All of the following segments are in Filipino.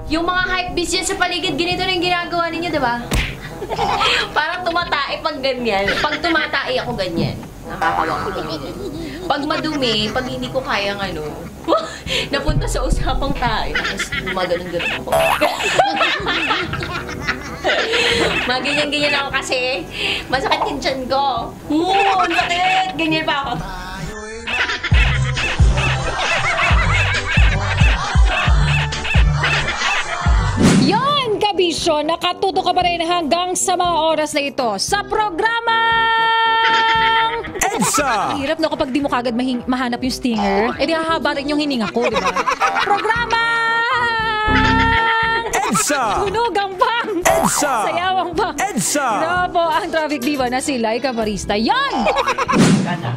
Yung mga hype beast yan sa paligid, ganito na yung ginagawa ninyo, diba? Parang tumatai pag ganyan. Pag tumatai ako ganyan. Nakakawa ko naman. Pag madumi, pag hindi ko kayang ano, napunta sa usapang tayo. Tapos gumaganon-ganon ako. Maganyan-ganyan ako kasi masakit yung tiyan ko. Ang sakit! Ganyan pa ako. Yon, kabisyo, nakatuto ka pa rin hanggang sa mga oras na ito sa programa EDSA! Hirap no kapag di mo kagad mahanap yung stinger. Eh di hahaba rin yung hininga ko, di ba? Programa EDSA! Tunog ang pang! EDSA! Sayawang pang! EDSA! Grabe ang traffic diva na si Laika Barista. Yan!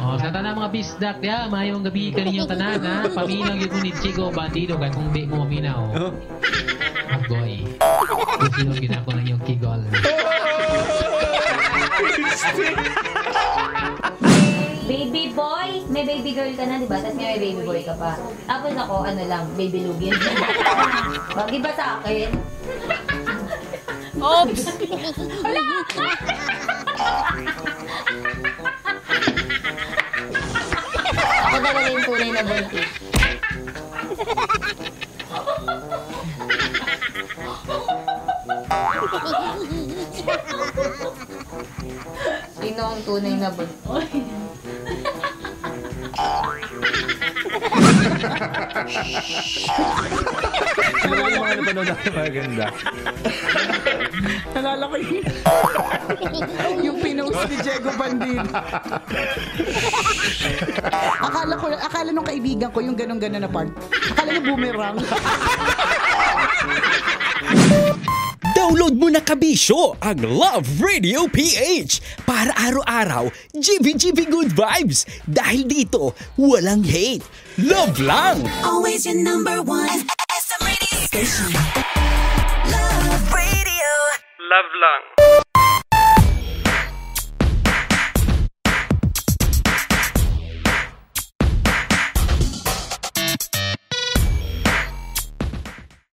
Oo, sa tanan mga bisdak ya, mayong gabi kaninyong tanan ha. Pamilang yung ni Chico Bandido kay kung di mo maminaw. Agoy. Kung sino ginako na yung kigol. Baby boy, may baby girl ka na, di ba? Tapos may baby boy ka pa. Tapos ako, ano lang, baby lugin. Bagay ba sa akin? Oops! Wala! Ako talaga yung tunay na buntis. Sino ang tunay na buntis? Ano ba yung mga napanood natin maganda? Nalala ko yung pinost ni Diego Bandido. Akala nung kaibigan ko yung ganun-ganun na part. Akala niya boomerang. Download mo na kabisyo ang Love Radio PH para araw-araw GB Good Vibes dahil dito walang hate, love lang! Always your number one SM radio station. Love Radio. Love lang.